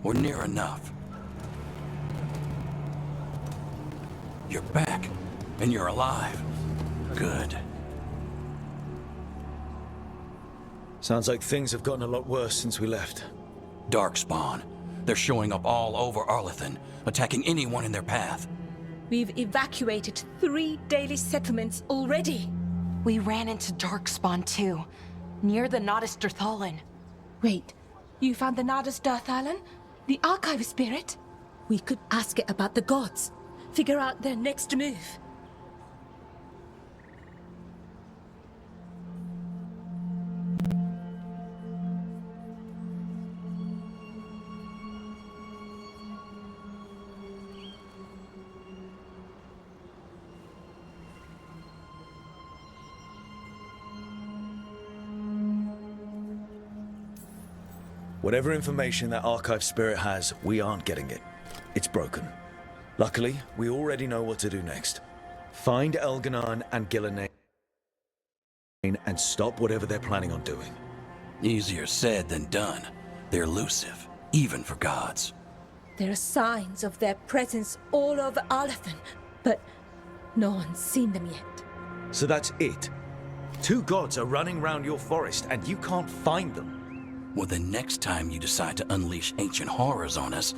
or near enough. You're back, and you're alive. Good. Sounds like things have gotten a lot worse since we left. Darkspawn. They're showing up all over Arlathan, attacking anyone in their path. We've evacuated 3 daily settlements already. We ran into Darkspawn too, near the Nodus Dirthalan. Wait, you found the Nodus Dirthalan? The Archive Spirit? We could ask it about the gods. Figure out their next move. Whatever information that Archive Spirit has, we aren't getting it. It's broken. Luckily, we already know what to do next. Find Elganon and Gillenane and stop whatever they're planning on doing. Easier said than done. They're elusive, even for gods. There are signs of their presence all over Arlathan, but no one's seen them yet. So that's it. 2 gods are running round your forest and you can't find them. Well, the next time you decide to unleash ancient horrors on us,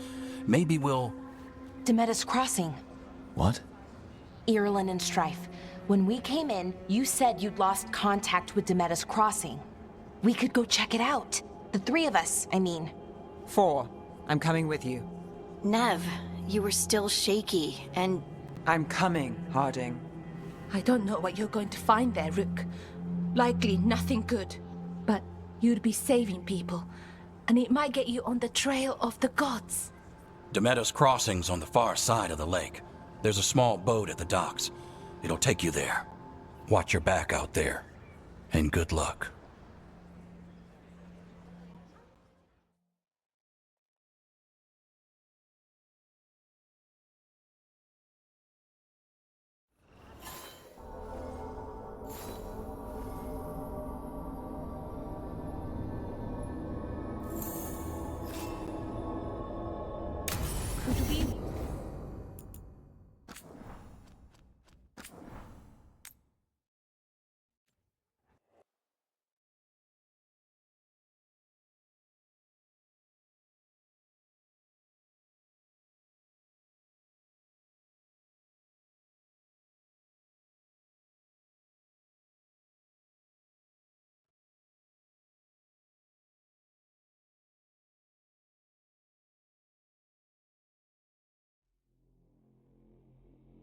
maybe we'll... Demetus Crossing. What? Irulan and Strife. When we came in, you said you'd lost contact with Demetus Crossing. We could go check it out. The 3 of us, I mean. 4. I'm coming with you. Nev, you were still shaky, and... I'm coming, Harding. I don't know what you're going to find there, Rook. Likely nothing good. But you'd be saving people, and it might get you on the trail of the gods. Demetus Crossing's on the far side of the lake. There's a small boat at the docks. It'll take you there. Watch your back out there. And good luck. Could we...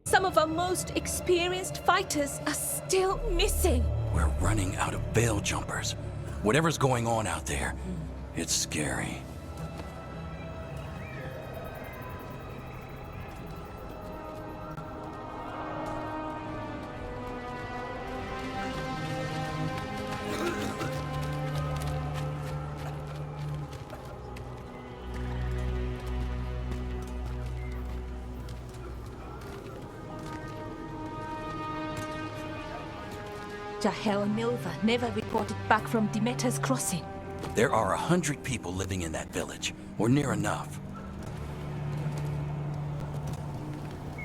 Some of our most experienced fighters are still missing. We're running out of veil jumpers. Whatever's going on out there, it's scary. Jahel and Milva never reported back from Demeter's Crossing. There are 100 people living in that village, or near enough.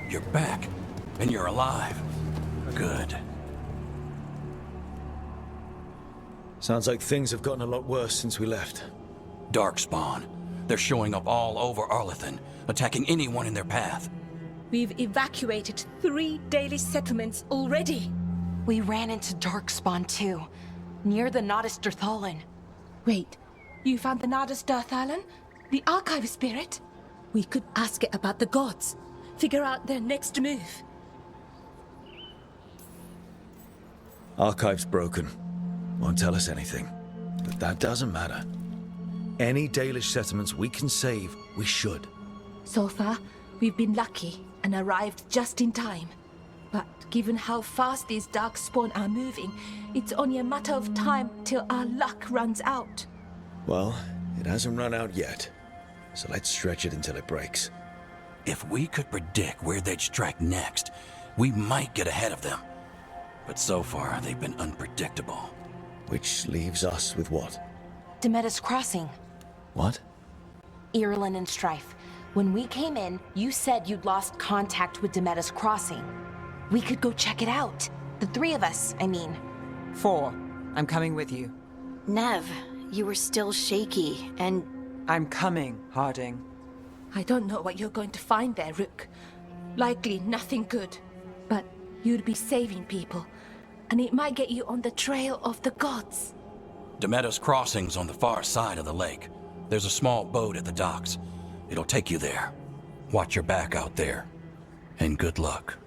You're back, and you're alive. Good. Sounds like things have gotten a lot worse since we left. Darkspawn. They're showing up all over Arlathan, attacking anyone in their path. We've evacuated 3 daily settlements already. We ran into Darkspawn too, near the Nodus Dirthalan. Wait, you found the Nodus Dirthalan? The Archive Spirit? We could ask it about the gods. Figure out their next move. Archive's broken. Won't tell us anything. But that doesn't matter. Any Dalish settlements we can save, we should. So far, we've been lucky and arrived just in time. But given how fast these Darkspawn are moving, it's only a matter of time till our luck runs out. Well, it hasn't run out yet. So let's stretch it until it breaks. If we could predict where they'd strike next, we might get ahead of them. But so far, they've been unpredictable. Which leaves us with what? Demetus Crossing. What? Irulan and Strife. When we came in, you said you'd lost contact with Demeda's crossing. We could go check it out. The three of us, I mean. 4. I'm coming with you. Nev, you were still shaky, and I'm coming, Harding. I don't know what you're going to find there, Rook. Likely nothing good. But you'd be saving people, and it might get you on the trail of the gods. Demeda's crossing's on the far side of the lake. There's a small boat at the docks. It'll take you there. Watch your back out there. And good luck.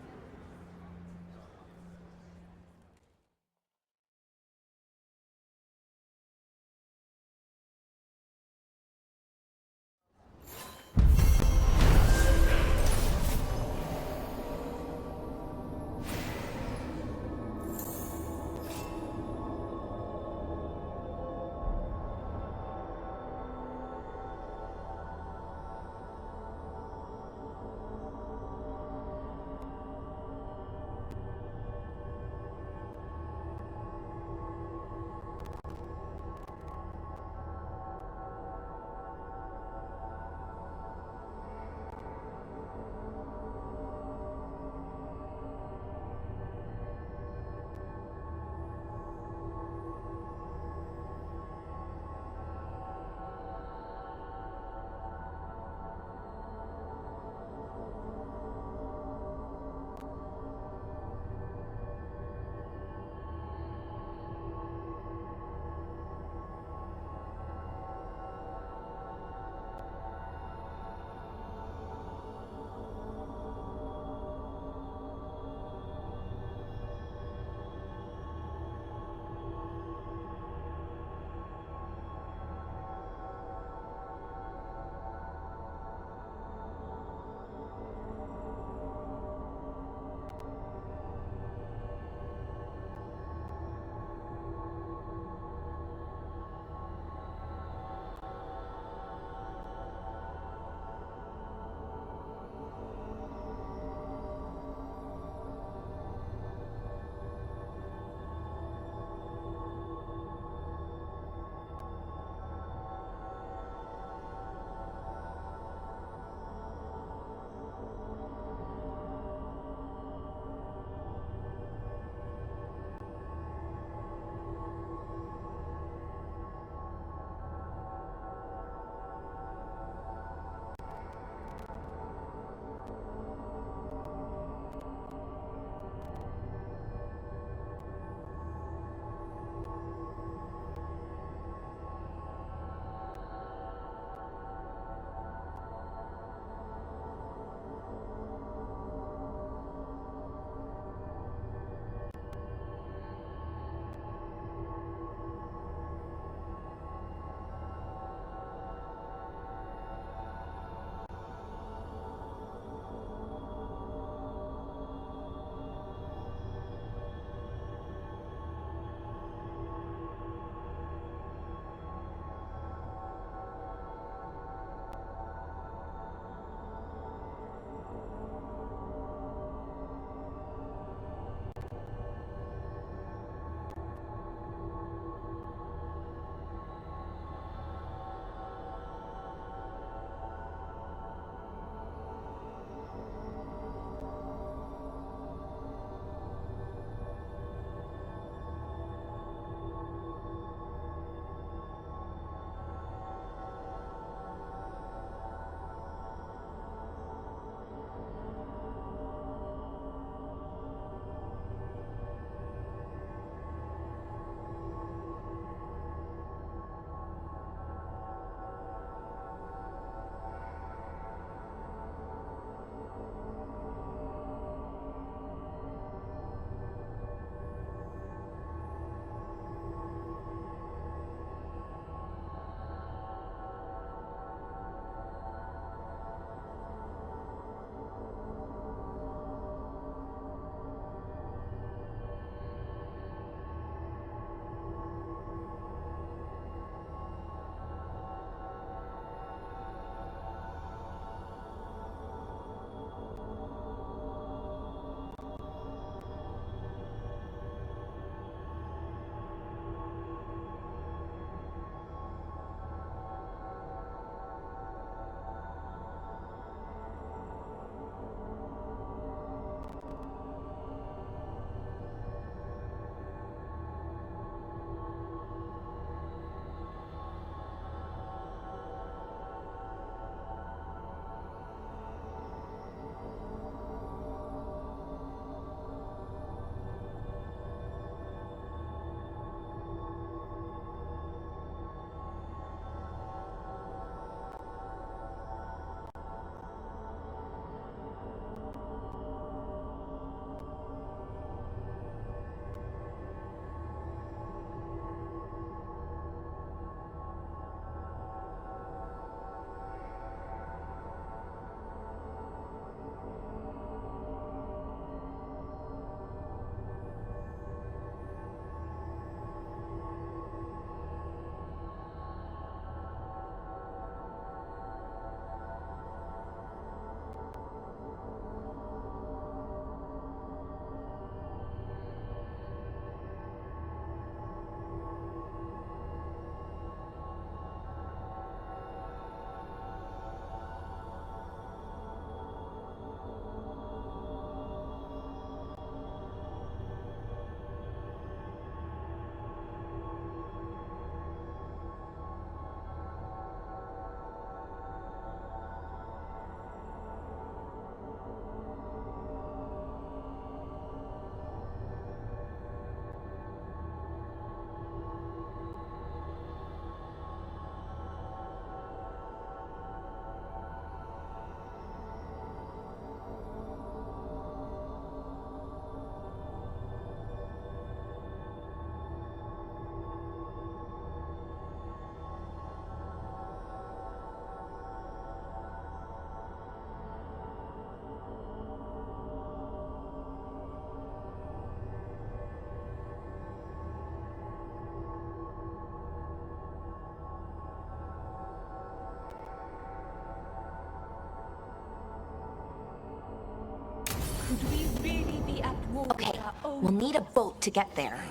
We'll need a boat to get there.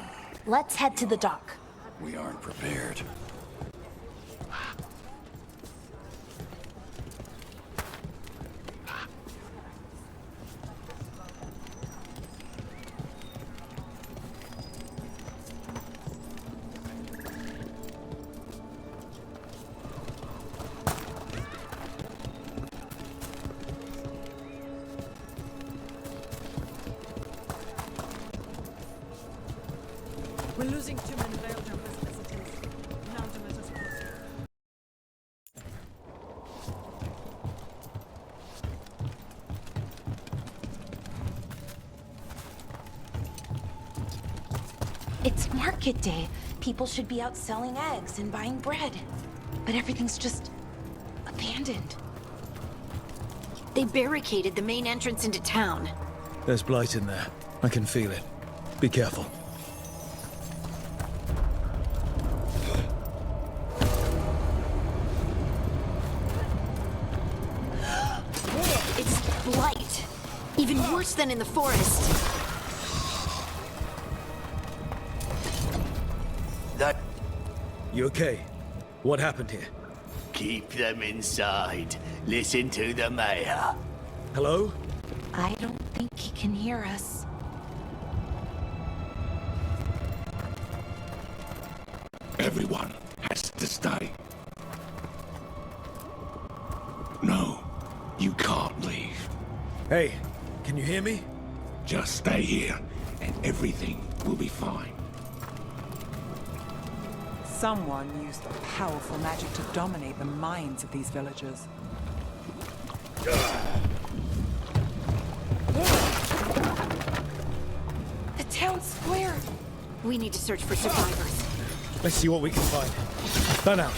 Let's head to the dock. We aren't prepared. We're losing too many veil jumpers as it is. Now to let us cross. It's market day. People should be out selling eggs and buying bread. But everything's just abandoned. They barricaded the main entrance into town. There's blight in there. I can feel it. Be careful. It's blight. Even worse than in the forest. That You okay? What happened here? keep them inside. Listen to the mayor. Hello? I don't think he can hear us. Everyone has to stay. No, you can't leave. Hey, can you hear me? Just stay here, and everything will be fine. Someone used powerful magic to dominate the minds of these villagers. The town square! We need to search for survivors. Let's see what we can find. Burn out.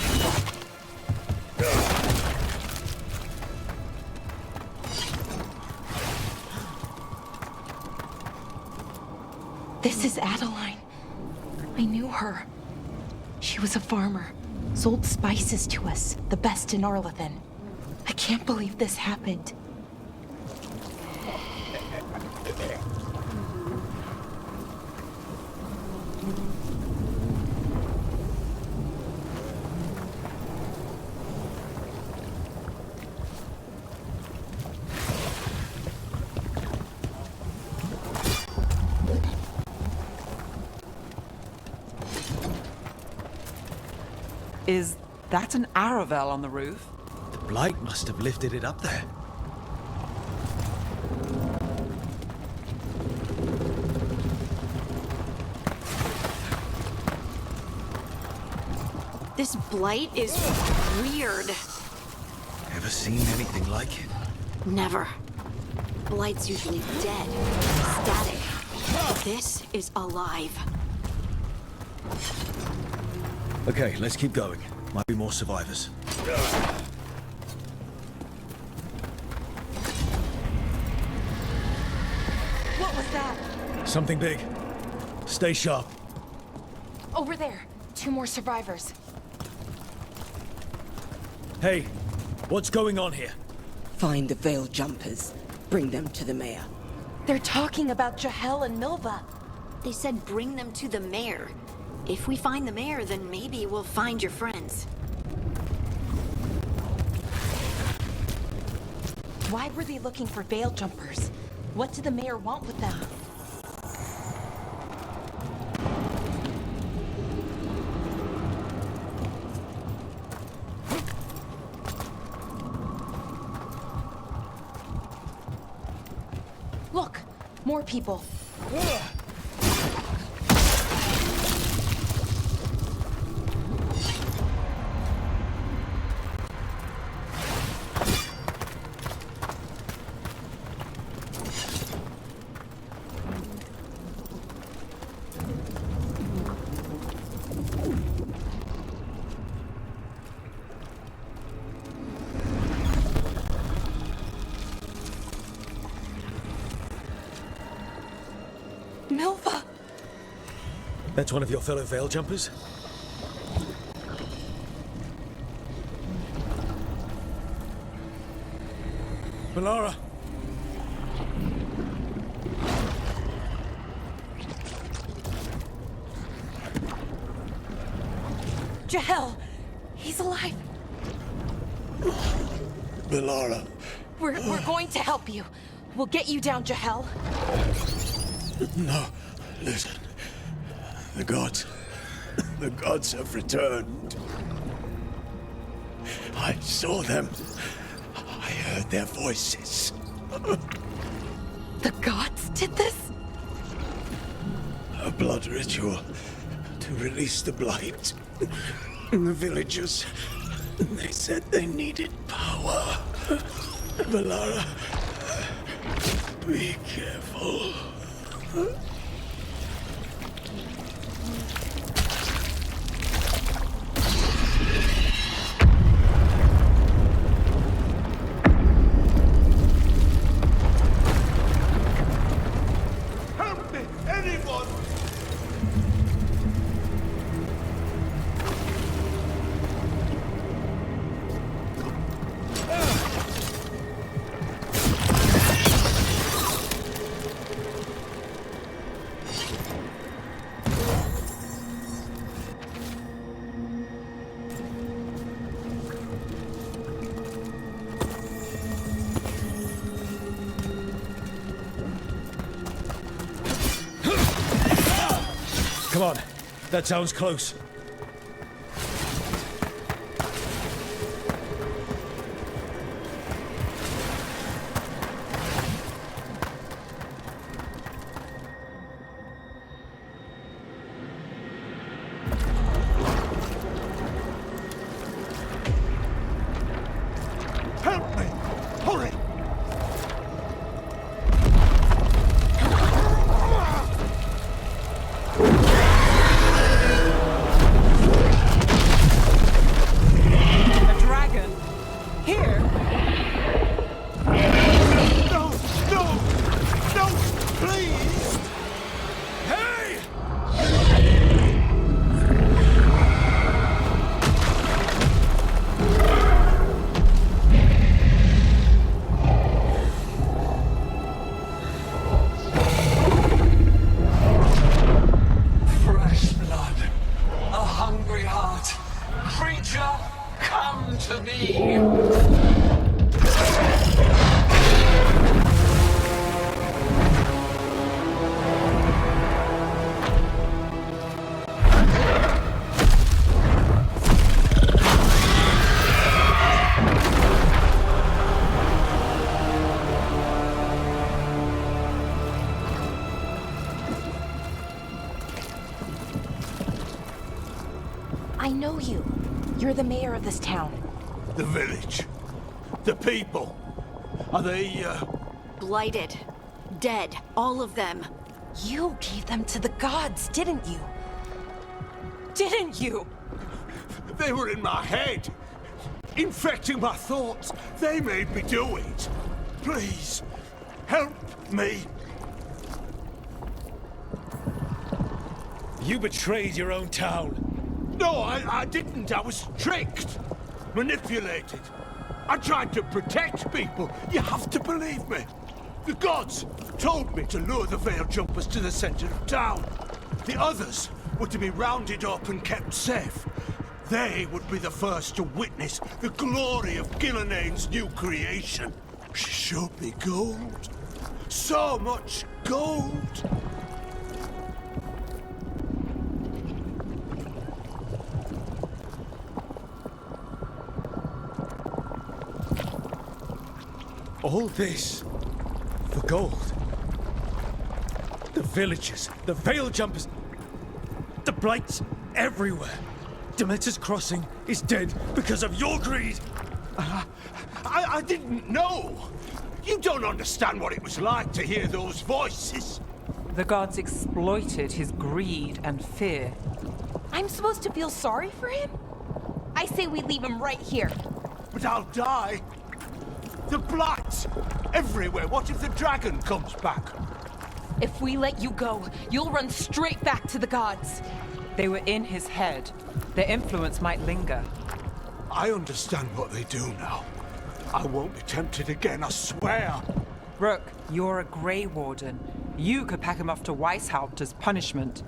This is Adeline. I knew her. She was a farmer, sold spices to us, the best in Arlathan. I can't believe this happened. Is that an Aravel on the roof? The blight must have lifted it up there. This blight is weird. Ever seen anything like it? Never. Blight's usually dead, static. But this is alive. Okay, let's keep going. Might be more survivors. What was that? Something big. Stay sharp. Over there. 2 more survivors. Hey, what's going on here? Find the veil jumpers. Bring them to the mayor. They're talking about Jahel and Milva. They said bring them to the mayor. If we find the mayor, then maybe we'll find your friends. Why were they looking for veil jumpers? What did the mayor want with them? Look, more people. Milva! That's one of your fellow veil jumpers? Melara! Jahel! He's alive. Melara. We're going to help you. We'll get you down, Jahel. No, listen. The gods have returned. I saw them. I heard their voices. The gods did this? A blood ritual to release the blight. The villagers, they said they needed power. Melara, be careful. Help me, anyone! Come on. That sounds close. Help me! Hurry! A dragon? Here? No! No! No! Please! Hey! Fresh blood, a hungry heart. Creature, come to me. I know you. You're the mayor of this town. The village. The people. Are they, Blighted. Dead. All of them. You gave them to the gods, didn't you? Didn't you? They were in my head. Infecting my thoughts. They made me do it. Please, help me. You betrayed your own town. No, I didn't. I was tricked. Manipulated. I tried to protect people. You have to believe me. The gods told me to lure the Veil Jumpers to the center of town. The others were to be rounded up and kept safe. They would be the first to witness the glory of Gillenane's new creation. She showed me gold. So much gold. All this for gold. The villagers, the Veil Jumpers, the blights everywhere. Demeter's Crossing is dead because of your greed. I didn't know. You don't understand what it was like to hear those voices. The gods exploited his greed and fear. I'm supposed to feel sorry for him? I say we leave him right here. But I'll die. The blight everywhere. What if the dragon comes back? If we let you go, you'll run straight back to the gods. They were in his head. Their influence might linger. I understand what they do now. I won't be tempted again, I swear. Rook, you're a Grey Warden. You could pack him off to Weishaupt as punishment.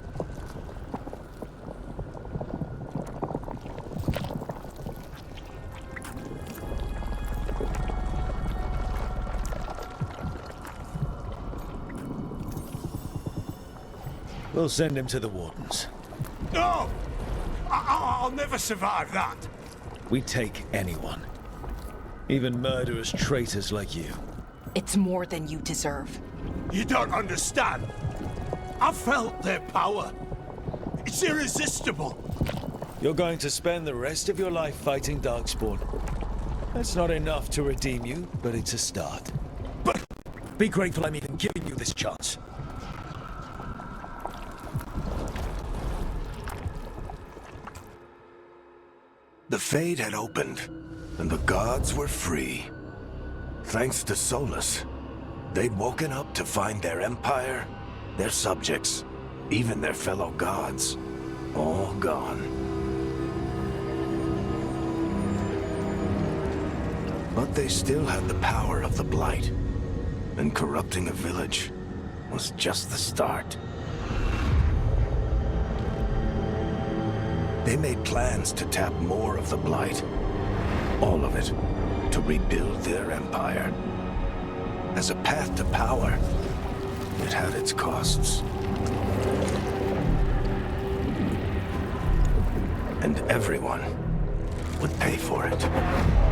We'll send him to the Wardens. No! I'll never survive that. We take anyone. Even murderous traitors like you. It's more than you deserve. You don't understand. I felt their power. It's irresistible. You're going to spend the rest of your life fighting Darkspawn. That's not enough to redeem you, but it's a start. But be grateful I'm even giving you this chance. The Fade had opened, and the gods were free. Thanks to Solus, they'd woken up to find their empire, their subjects, even their fellow gods, all gone. But they still had the power of the Blight, and corrupting a village was just the start. They made plans to tap more of the Blight, all of it, to rebuild their empire. As a path to power, it had its costs. And everyone would pay for it.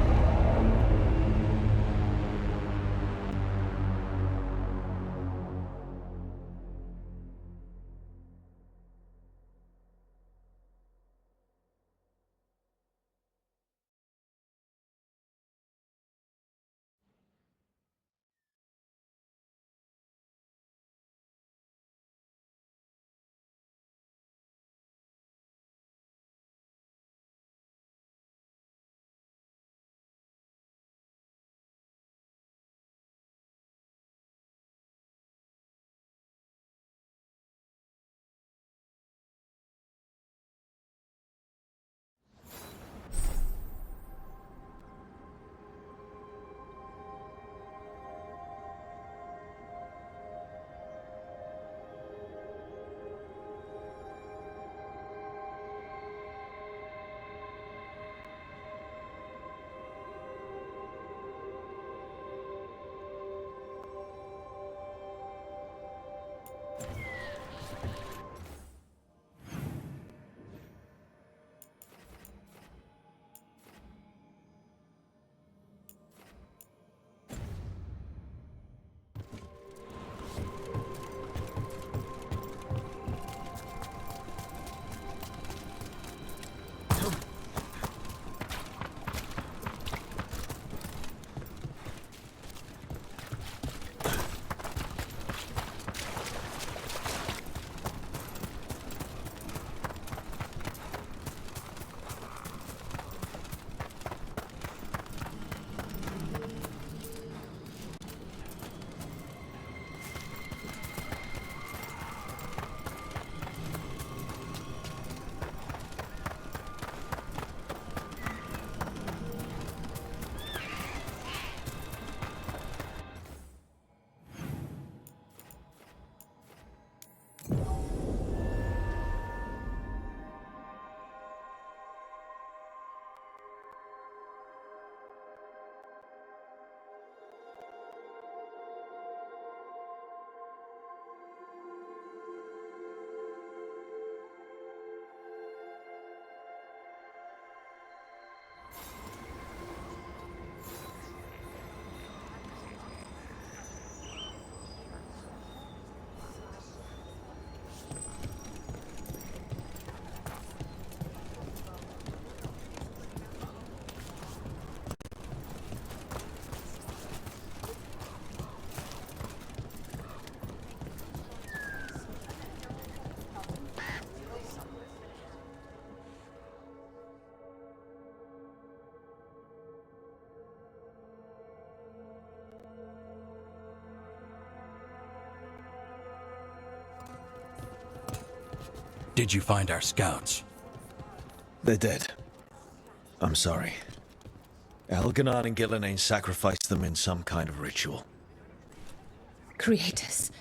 Did you find our scouts? They're dead. I'm sorry. Elganon and Gillenane sacrificed them in some kind of ritual. Creators.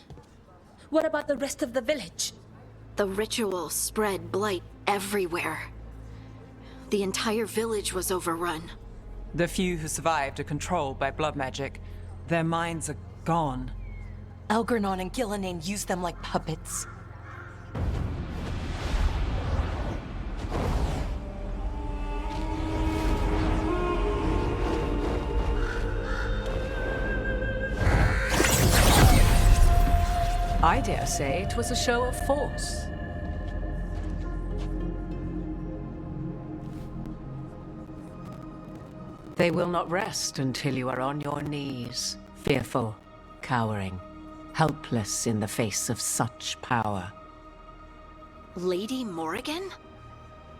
What about the rest of the village? The ritual spread blight everywhere. The entire village was overrun. The few who survived are controlled by blood magic. Their minds are gone. Elgernon and Gillenane used them like puppets. I dare say it was a show of force. They will not rest until you are on your knees, fearful, cowering, helpless in the face of such power. Lady Morrigan?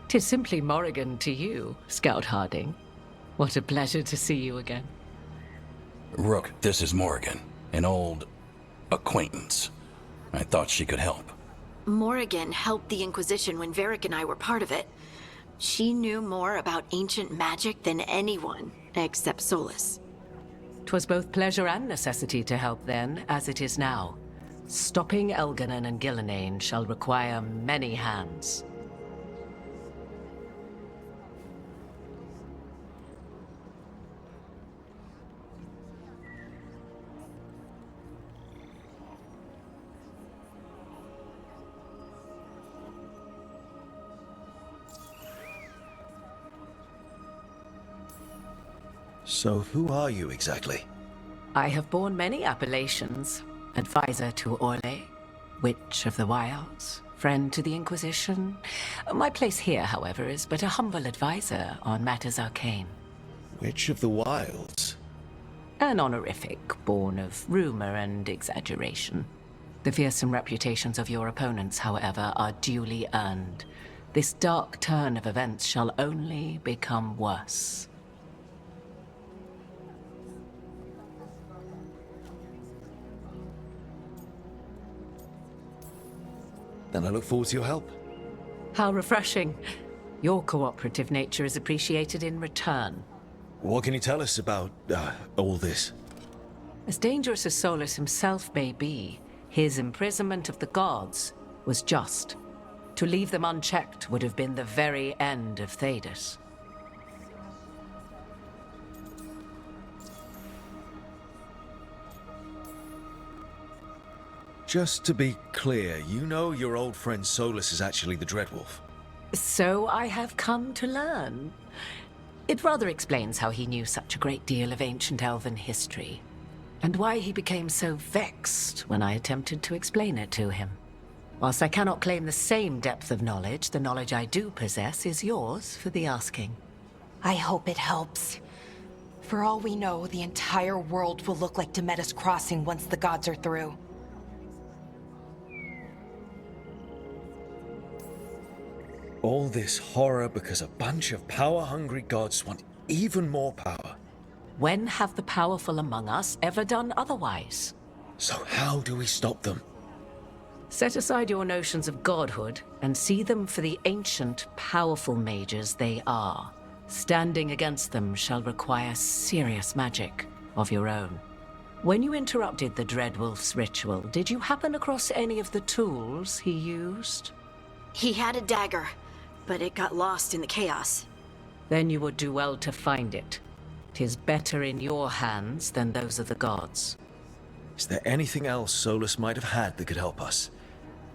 'Tis simply Morrigan to you, Scout Harding. What a pleasure to see you again. Rook, this is Morrigan, an old acquaintance. I thought she could help. Morrigan helped the Inquisition when Varric and I were part of it. She knew more about ancient magic than anyone, except Solus. 'Twas both pleasure and necessity to help then, as it is now. Stopping Elganon and Gillenane shall require many hands. So who are you exactly? I have borne many appellations. Advisor to Orlais, Witch of the Wilds, friend to the Inquisition. My place here, however, is but a humble advisor on matters arcane. Witch of the Wilds? An honorific born of rumor and exaggeration. The fearsome reputations of your opponents, however, are duly earned. This dark turn of events shall only become worse. Then I look forward to your help. How refreshing. Your cooperative nature is appreciated in return. What can you tell us about, all this? As dangerous as Solus himself may be, his imprisonment of the gods was just. To leave them unchecked would have been the very end of Thedas. Just to be clear, you know your old friend Solus is actually the Dreadwolf. So I have come to learn. It rather explains how he knew such a great deal of ancient elven history, and why he became so vexed when I attempted to explain it to him. Whilst I cannot claim the same depth of knowledge, the knowledge I do possess is yours for the asking. I hope it helps. For all we know, the entire world will look like Demetus Crossing once the gods are through. All this horror because a bunch of power-hungry gods want even more power. When have the powerful among us ever done otherwise? So how do we stop them? Set aside your notions of godhood and see them for the ancient, powerful mages they are. Standing against them shall require serious magic of your own. When you interrupted the Dreadwolf's ritual, did you happen across any of the tools he used? He had a dagger, but it got lost in the chaos. Then you would do well to find it. 'Tis better in your hands than those of the gods. Is there anything else Solus might have had that could help us?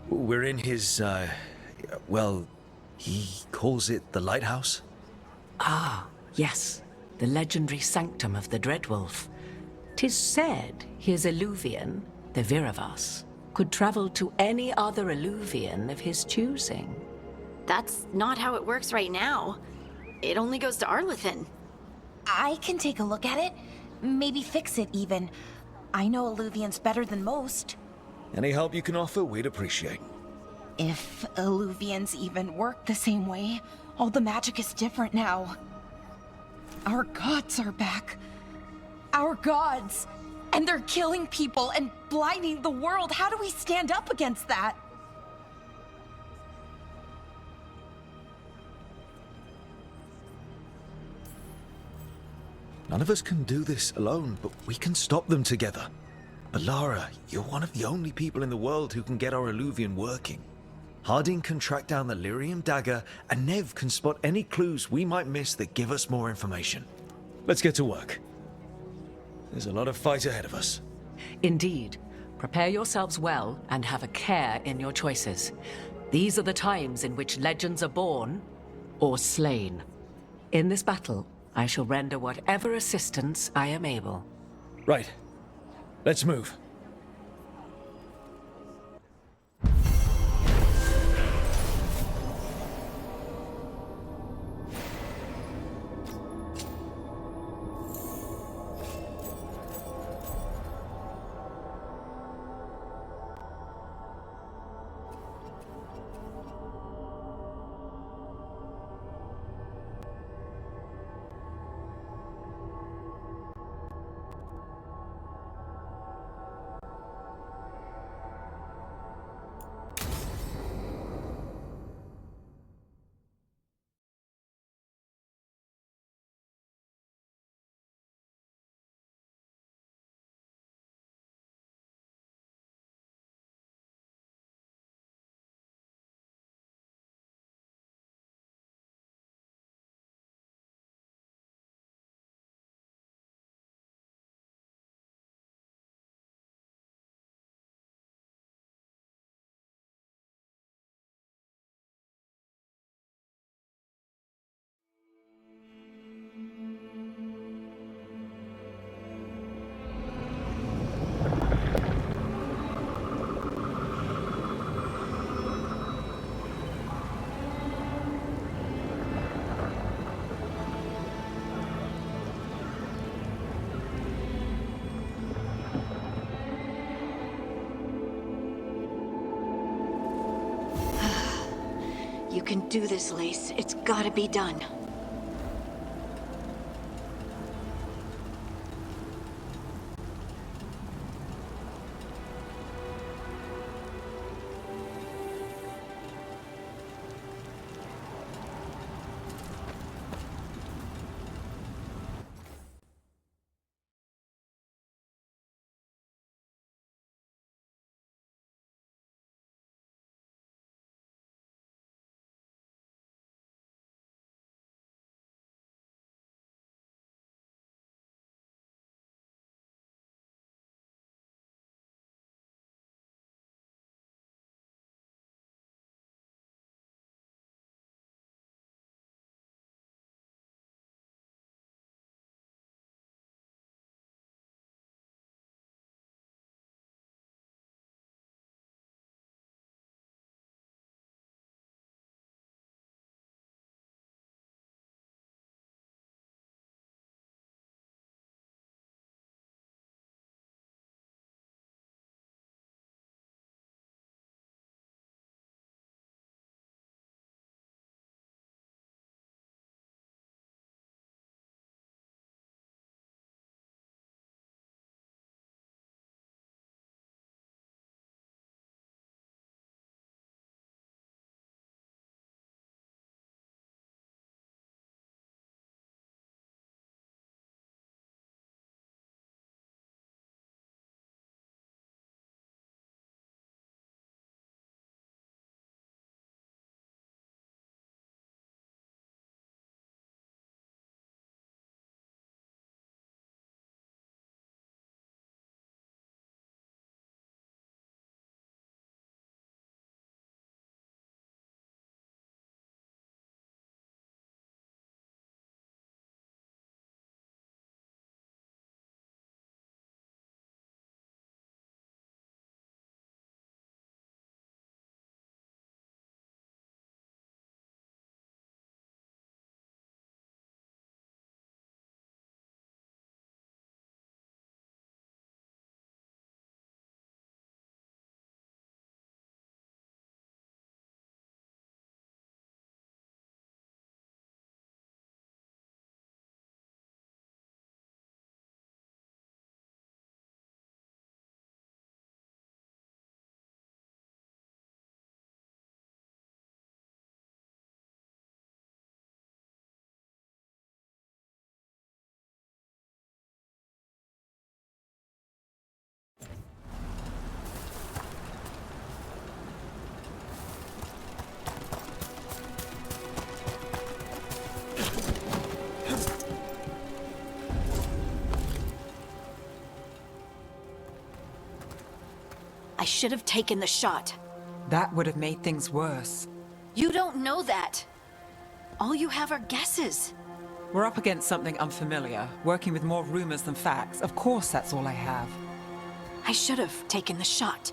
We're in his, well, he calls it the lighthouse? Ah, yes, the legendary sanctum of the Dreadwolf. 'Tis said his Illuvian, the Viravas, could travel to any other Illuvian of his choosing. That's not how it works right now. It only goes to Arlethan. I can take a look at it. Maybe fix it, even. I know Illuvians better than most. Any help you can offer, we'd appreciate. If Illuvians even work the same way, all the magic is different now. Our gods are back. Our gods! And they're killing people and blinding the world. How do we stand up against that? None of us can do this alone, but we can stop them together. Alara, you're one of the only people in the world who can get our Illuvian working. Harding can track down the Lyrium dagger, and Nev can spot any clues we might miss that give us more information. Let's get to work. There's a lot of fight ahead of us. Indeed. Prepare yourselves well and have a care in your choices. These are the times in which legends are born or slain. In this battle, I shall render whatever assistance I am able. Right. Let's move. can do this, Lace. It's gotta be done. I should have taken the shot. That would have made things worse. You don't know that. All you have are guesses. We're up against something unfamiliar, working with more rumors than facts. Of course that's all I have. I should have taken the shot.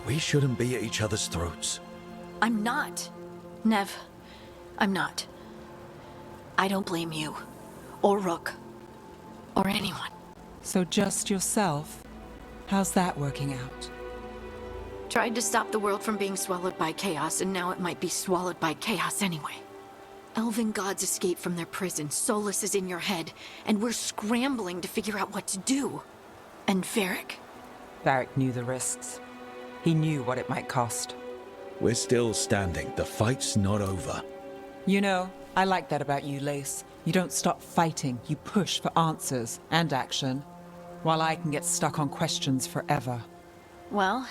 We shouldn't be at each other's throats. I'm not. Nev, I'm not. I don't blame you. Or Rook. Or anyone. So just yourself? How's that working out? Tried to stop the world from being swallowed by chaos, and now it might be swallowed by chaos anyway. Elven gods escape from their prison, Solus is in your head, and we're scrambling to figure out what to do. And Varric? Varric knew the risks. He knew what it might cost. We're still standing. The fight's not over. You know, I like that about you, Lace. You don't stop fighting, you push for answers and action, while I can get stuck on questions forever. Well,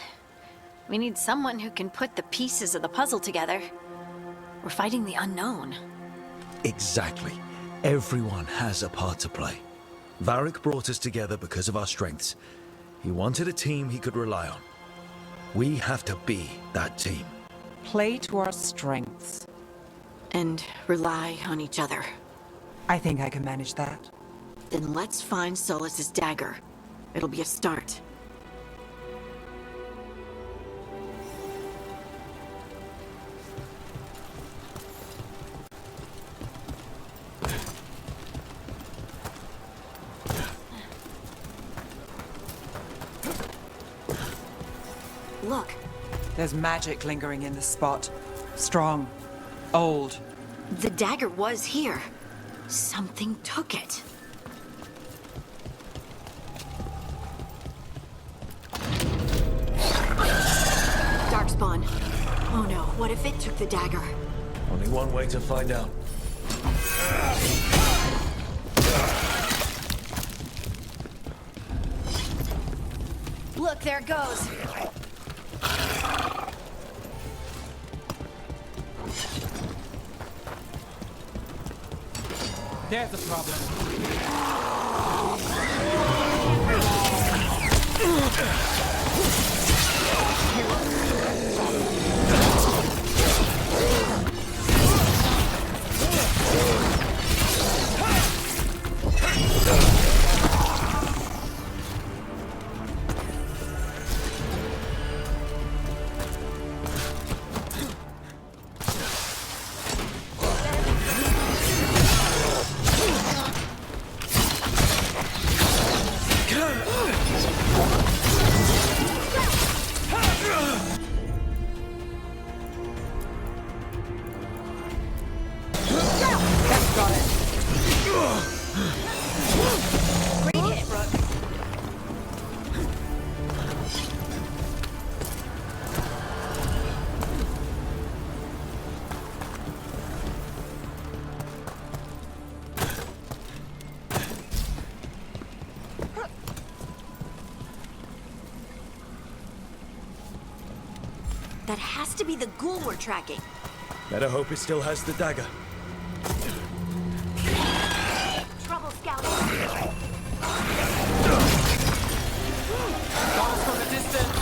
we need someone who can put the pieces of the puzzle together. We're fighting the unknown. Exactly. Everyone has a part to play. Varric brought us together because of our strengths. He wanted a team he could rely on. We have to be that team. Play to our strengths. And rely on each other. I think I can manage that. Then let's find Solus's dagger. It'll be a start. There's magic lingering in the spot. Strong. Old. The dagger was here. Something took it. Darkspawn. Oh no, what if it took the dagger? Only one way to find out. Look, there it goes. There's a problem. That has to be the ghoul we're tracking. Better hope it still has the dagger. Trouble, Scout. Bombs from the distance.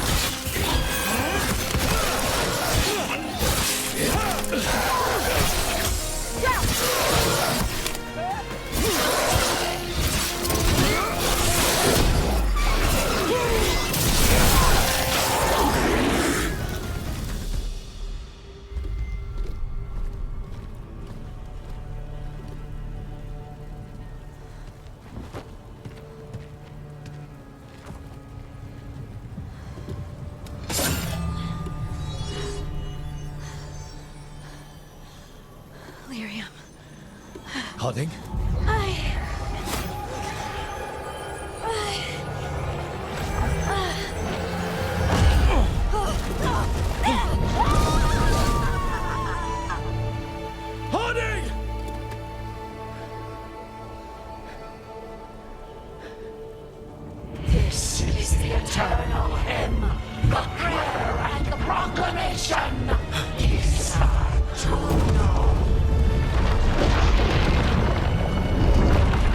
Lyrium. Harding? Harding! This is the eternal hymn, the prayer and the proclamation. These are to know.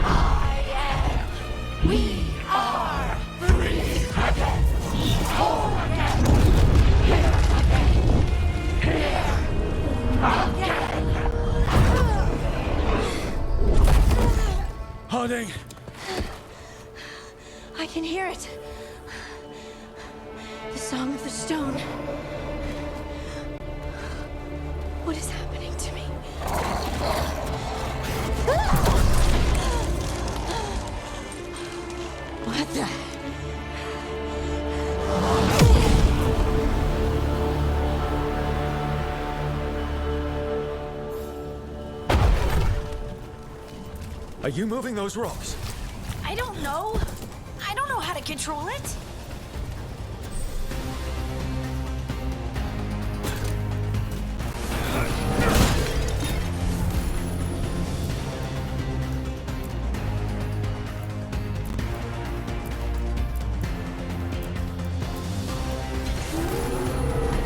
I am. We are free again. Whole again. Here again. Here again. Harding! I can hear it. The song of the stone. What is happening to me? What the? Are you moving those rocks? I don't know. I don't know how to control it.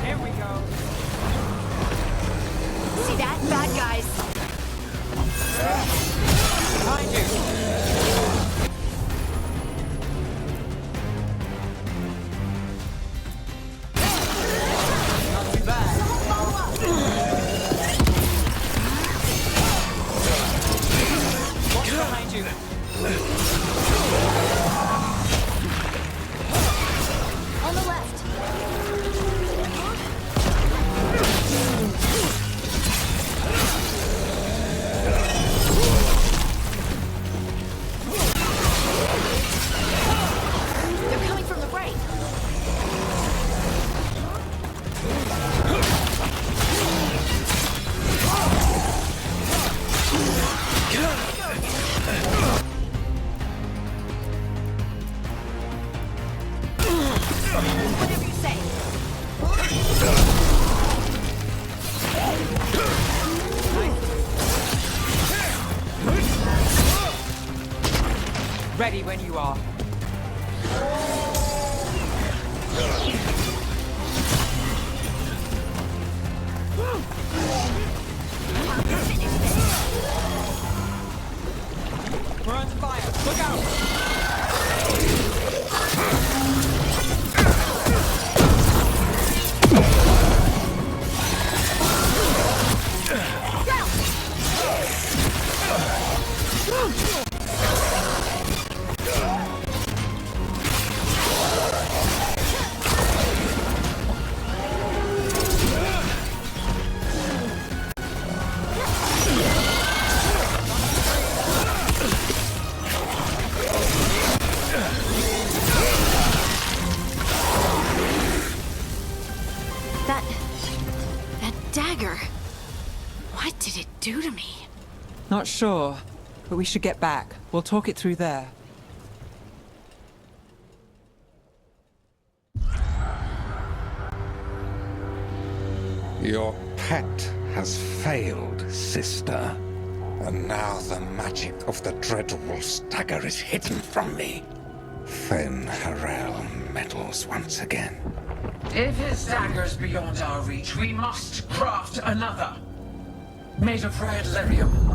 Here we go. See that? Bad guys. Behind you. Ready when you are. We're under fire. Look out! That dagger. What did it do to me? Not sure, but we should get back. We'll talk it through there. Your pet has failed, sister. And now the magic of the Dreadwolf's dagger is hidden from me. Then Harel meddles once again. If his dagger's beyond our reach, we must craft another. Made of red lyrium.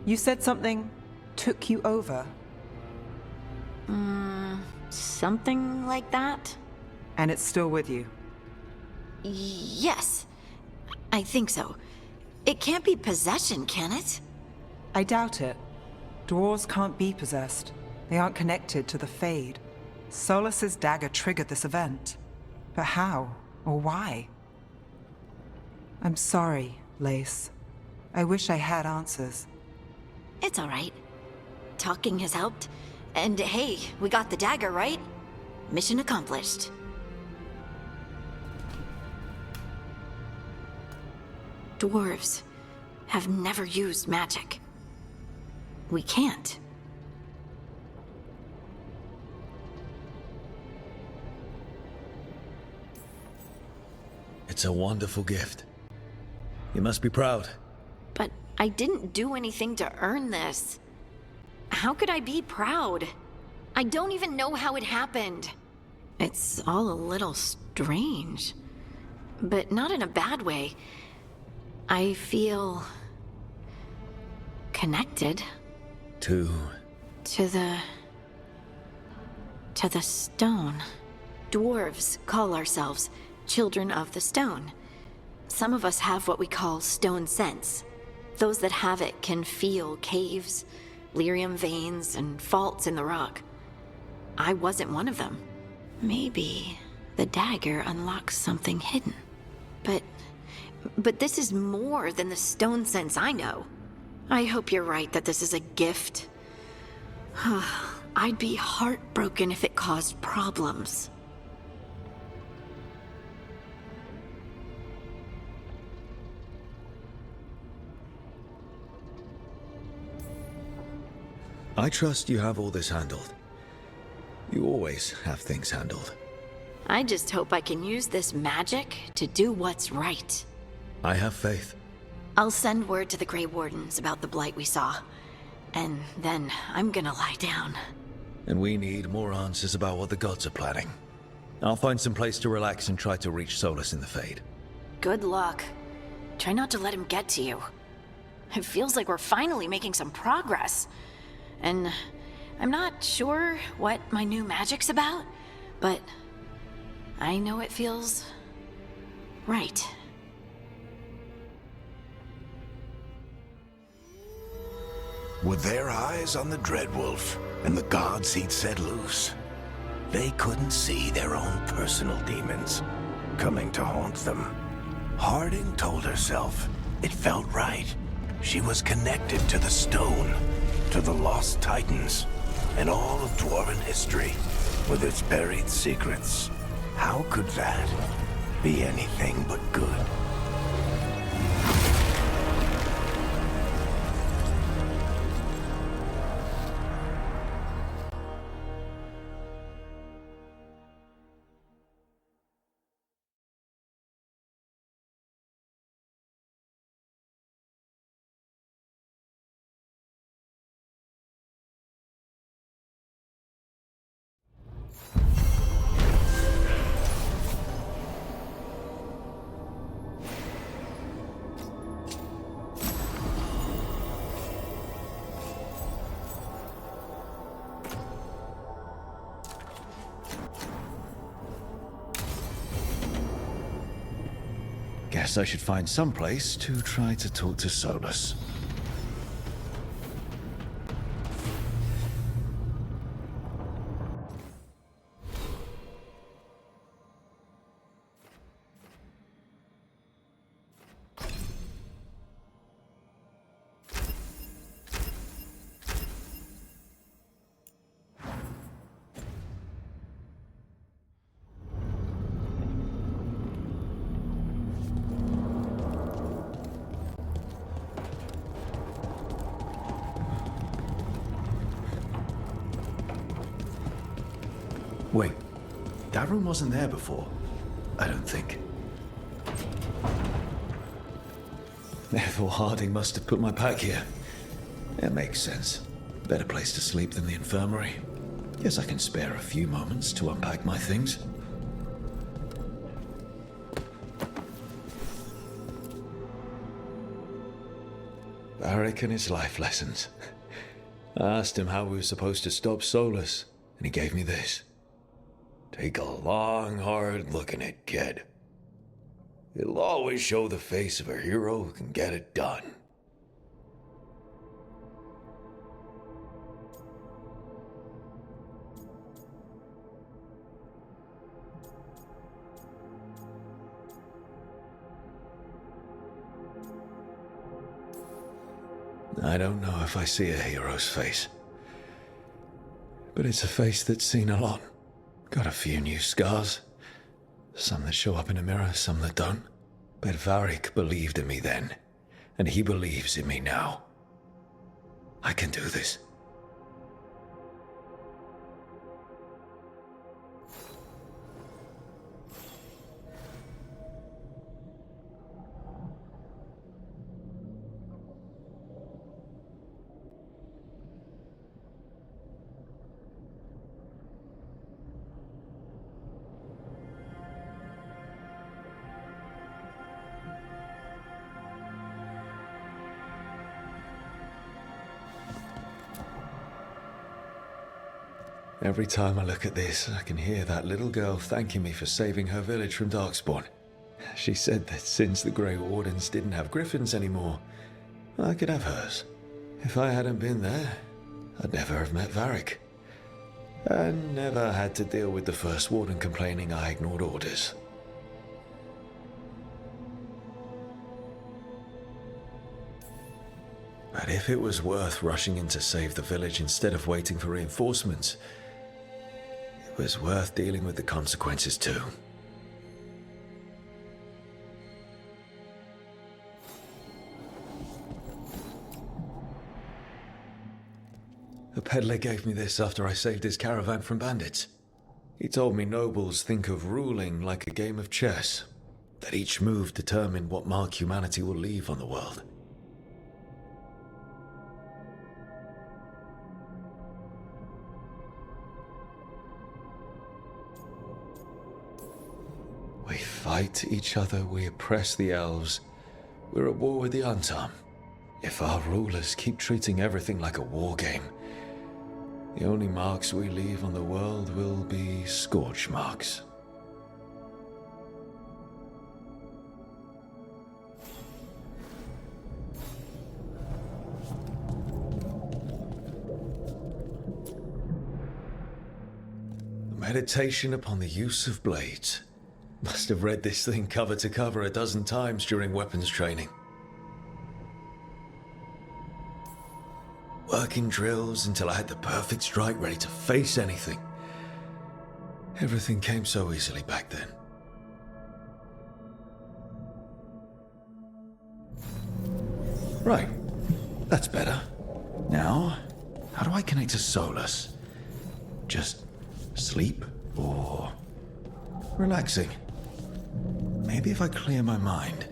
You said something took you over? Something like that? And it's still with you? Yes. I think so. It can't be possession, can it? I doubt it. Dwarves can't be possessed. They aren't connected to the Fade. Solus's dagger triggered this event. But how? Or why? I'm sorry, Lace. I wish I had answers. It's all right. Talking has helped. And hey, we got the dagger, right? Mission accomplished. Dwarves have never used magic. We can't. It's a wonderful gift. You must be proud. But I didn't do anything to earn this. How could I be proud? I don't even know how it happened. It's all a little strange. But not in a bad way. I feel connected. To the stone. Dwarves call ourselves children of the stone. Some of us have what we call stone sense. Those that have it can feel caves, lyrium veins, and faults in the rock. I wasn't one of them. Maybe the dagger unlocks something hidden. But this is more than the stone sense I know. I hope you're right that this is a gift. I'd be heartbroken if it caused problems. I trust you have all this handled. You always have things handled. I just hope I can use this magic to do what's right. I have faith. I'll send word to the Grey Wardens about the blight we saw. And then I'm gonna lie down. And we need more answers about what the gods are planning. I'll find some place to relax and try to reach Solus in the Fade. Good luck. Try not to let him get to you. It feels like we're finally making some progress. And I'm not sure what my new magic's about, but I know it feels right. With their eyes on the Dreadwolf and the gods he'd set loose, they couldn't see their own personal demons coming to haunt them. Harding told herself it felt right. She was connected to the stone, to the lost titans, and all of Dwarven history, with its buried secrets. How could that be anything but good? Guess I should find some place to try to talk to Solus. Wait, that room wasn't there before. I don't think. Therefore, Harding must have put my pack here. It makes sense. Better place to sleep than the infirmary. Guess I can spare a few moments to unpack my things. Varric and his life lessons. I asked him how we were supposed to stop Solus, and he gave me this. Take a long, hard look at it, kid. It'll always show the face of a hero who can get it done. I don't know if I see a hero's face, but it's a face that's seen a lot. Got a few new scars. Some that show up in a mirror, some that don't. But Varric believed in me then, and he believes in me now. I can do this. Every time I look at this, I can hear that little girl thanking me for saving her village from Darkspawn. She said that since the Grey Wardens didn't have griffins anymore, I could have hers. If I hadn't been there, I'd never have met Varric. And never had to deal with the First Warden complaining I ignored orders. But if it was worth rushing in to save the village instead of waiting for reinforcements, it was worth dealing with the consequences too. A peddler gave me this after I saved his caravan from bandits. He told me nobles think of ruling like a game of chess, that each move determined what mark humanity will leave on the world. We fight each other, we oppress the elves. We're at war with the Untarm. If our rulers keep treating everything like a war game, The only marks we leave on the world will be scorch marks. Meditation upon the use of blades. Must have read this thing cover to cover a dozen times during weapons training. Working drills until I had the perfect strike ready to face anything. Everything came so easily back then. Right, that's better. Now, how do I connect to Solus? Just sleep or relaxing? Maybe if I clear my mind.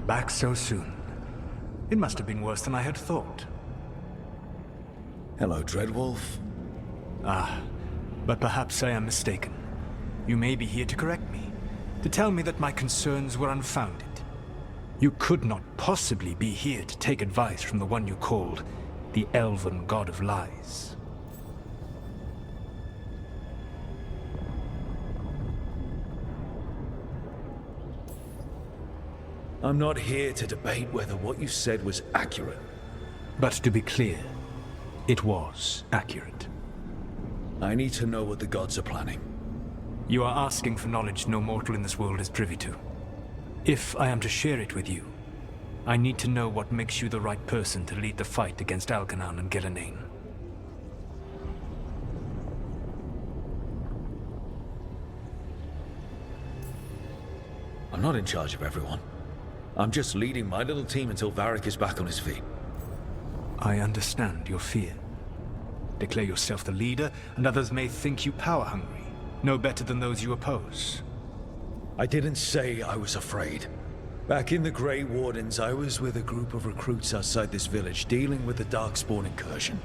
Back so soon. It must have been worse than I had thought. Hello, Dreadwolf. Ah, but perhaps I am mistaken. You may be here to correct me, to tell me that my concerns were unfounded. You could not possibly be here to take advice from the one you called the Elven God of Lies. I'm not here to debate whether what you said was accurate. But to be clear, it was accurate. I need to know what the gods are planning. You are asking for knowledge no mortal in this world is privy to. If I am to share it with you, I need to know what makes you the right person to lead the fight against Algernon and Gillenane. I'm not in charge of everyone. I'm just leading my little team until Varric is back on his feet. I understand your fear. Declare yourself the leader, and others may think you power-hungry, no better than those you oppose. I didn't say I was afraid. Back in the Grey Wardens, I was with a group of recruits outside this village dealing with the Darkspawn incursion.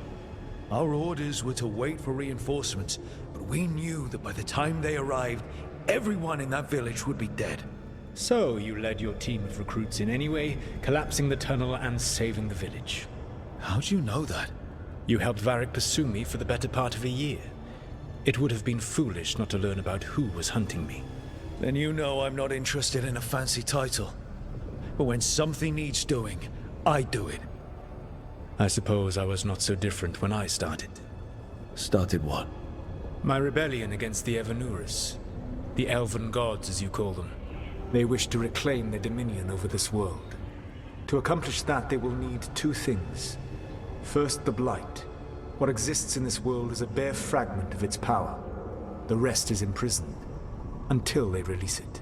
Our orders were to wait for reinforcements, but we knew that by the time they arrived, everyone in that village would be dead. So you led your team of recruits in anyway, collapsing the tunnel and saving the village. How'd you know that? You helped Varric pursue me for the better part of a year. It would have been foolish not to learn about who was hunting me. Then you know I'm not interested in a fancy title. But when something needs doing, I do it. I suppose I was not so different when I started. Started what? My rebellion against the Evanuris. The Elven Gods, as you call them. They wish to reclaim their dominion over this world. To accomplish that, they will need two things. First, the Blight. What exists in this world is a bare fragment of its power. The rest is imprisoned, until they release it.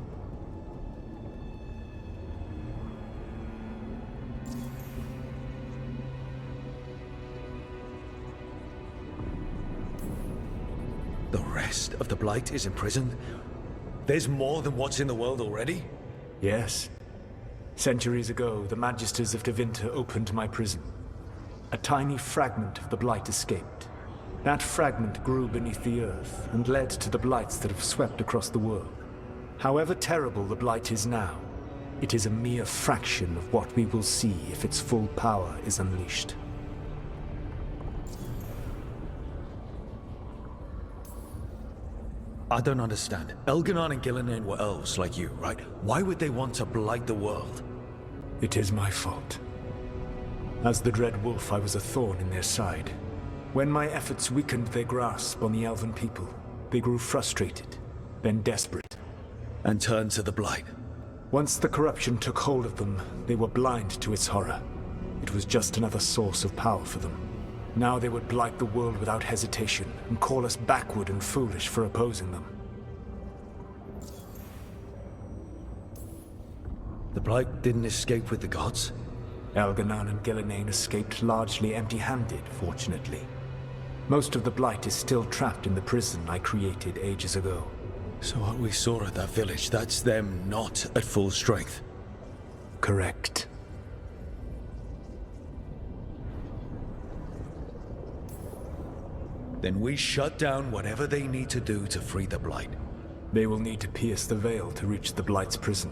The rest of the Blight is imprisoned? There's more than what's in the world already? Yes. Centuries ago, the Magisters of Tevinter opened my prison. A tiny fragment of the Blight escaped. That fragment grew beneath the earth and led to the Blights that have swept across the world. However terrible the Blight is now, it is a mere fraction of what we will see if its full power is unleashed. I don't understand. Elgernon and Gillenane were elves like you, right? Why would they want to blight the world? It is my fault. As the Dread Wolf, I was a thorn in their side. When my efforts weakened their grasp on the Elven people, they grew frustrated, then desperate. And turned to the Blight. Once the corruption took hold of them, they were blind to its horror. It was just another source of power for them. Now they would blight the world without hesitation, and call us backward and foolish for opposing them. The Blight didn't escape with the gods? Elganon and Gillenane escaped largely empty-handed, fortunately. Most of the Blight is still trapped in the prison I created ages ago. So what we saw at that village, that's them not at full strength? Correct. Then we shut down whatever they need to do to free the Blight. They will need to pierce the veil to reach the Blight's prison.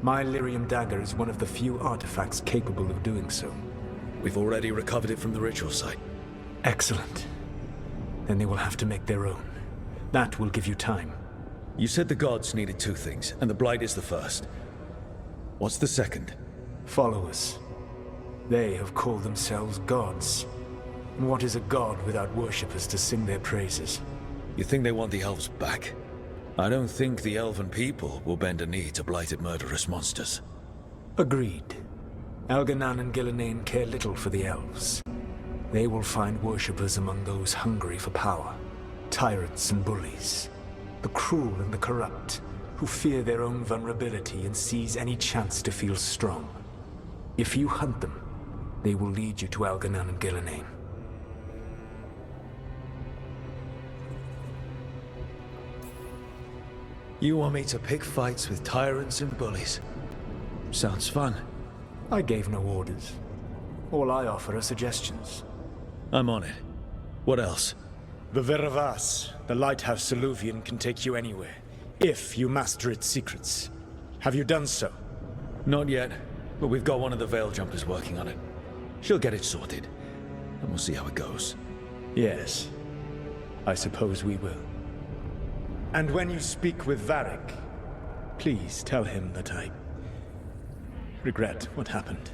My lyrium dagger is one of the few artifacts capable of doing so. We've already recovered it from the ritual site. Excellent. Then they will have to make their own. That will give you time. You said the gods needed two things, and the Blight is the first. What's the second? Followers. They have called themselves gods. And what is a god without worshippers to sing their praises? You think they want the elves back? I don't think the elven people will bend a knee to blighted murderous monsters. Agreed. Elganon and Gillenane care little for the elves. They will find worshippers among those hungry for power. Tyrants and bullies. The cruel and the corrupt, who fear their own vulnerability and seize any chance to feel strong. If you hunt them, they will lead you to Elganon and Gillenane. You want me to pick fights with tyrants and bullies? Sounds fun. I gave no orders. All I offer are suggestions. I'm on it. What else? The Veravas, the lighthouse Soluvian, can take you anywhere, if you master its secrets. Have you done so? Not yet, but we've got one of the Veil Jumpers working on it. She'll get it sorted, and we'll see how it goes. Yes. I suppose we will. And when you speak with Varric, please tell him that I regret what happened.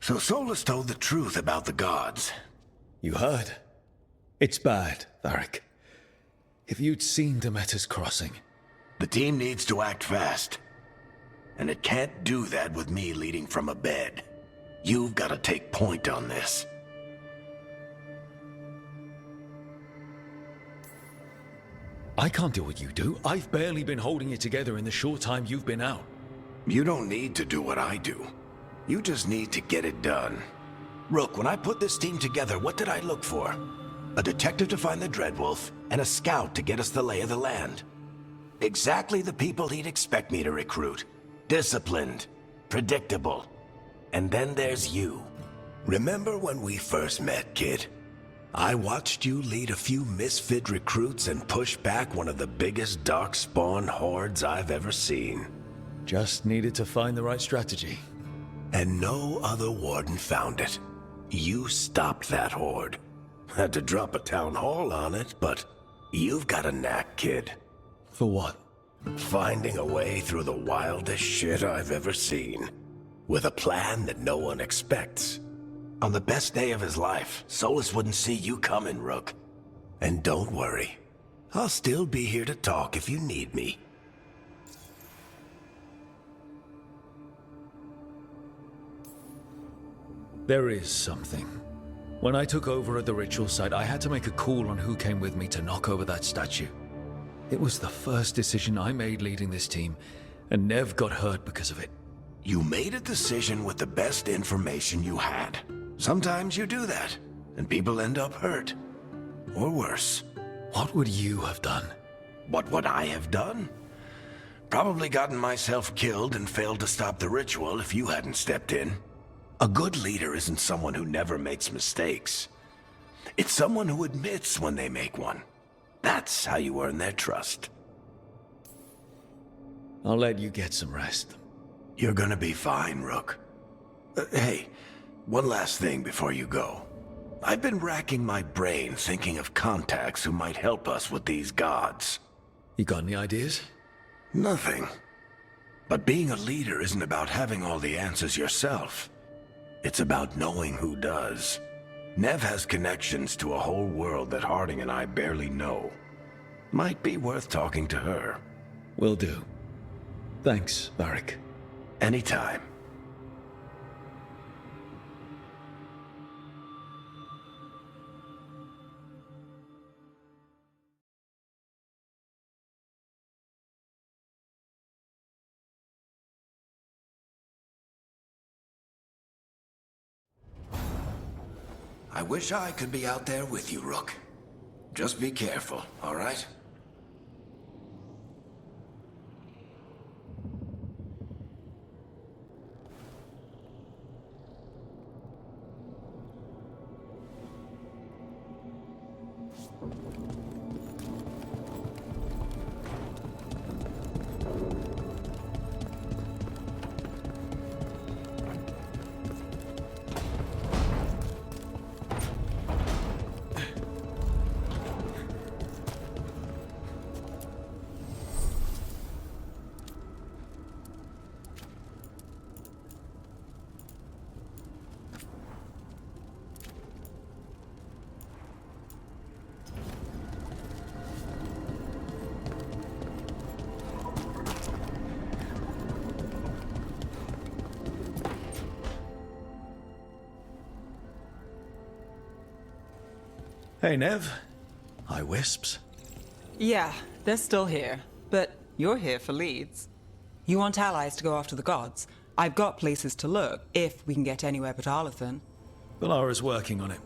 So Solus told the truth about the gods. You heard? It's bad, Varric. If you'd seen Demeter's crossing... The team needs to act fast. And it can't do that with me leading from a bed. You've got to take point on this. I can't do what you do. I've barely been holding it together in the short time you've been out. You don't need to do what I do. You just need to get it done. Rook, when I put this team together, what did I look for? A detective to find the Dreadwolf, and a scout to get us the lay of the land. Exactly the people he'd expect me to recruit. Disciplined, predictable. And then there's you. Remember when we first met, kid? I watched you lead a few misfit recruits and push back one of the biggest darkspawn hordes I've ever seen. Just needed to find the right strategy. And no other warden found it. You stopped that horde. Had to drop a town hall on it, but you've got a knack, kid. For what? Finding a way through the wildest shit I've ever seen. With a plan that no one expects. On the best day of his life, Solus wouldn't see you coming, Rook. And don't worry. I'll still be here to talk if you need me. There is something. When I took over at the ritual site, I had to make a call on who came with me to knock over that statue. It was the first decision I made leading this team, and Nev got hurt because of it. You made a decision with the best information you had. Sometimes you do that, and people end up hurt. Or worse. What would you have done? What would I have done? Probably gotten myself killed and failed to stop the ritual if you hadn't stepped in. A good leader isn't someone who never makes mistakes. It's someone who admits when they make one. That's how you earn their trust. I'll let you get some rest. You're gonna be fine, Rook. Hey, one last thing before you go. I've been racking my brain thinking of contacts who might help us with these gods. You got any ideas? Nothing. But being a leader isn't about having all the answers yourself. It's about knowing who does. Nev has connections to a whole world that Harding and I barely know. Might be worth talking to her. Will do. Thanks, Varric. Anytime. I wish I could be out there with you, Rook. Just be careful, all right? Hey, Nev. Hi, Wisps. Yeah, they're still here. But you're here for leads. You want allies to go after the gods? I've got places to look, if we can get anywhere but Arlathan. Valara's working on it.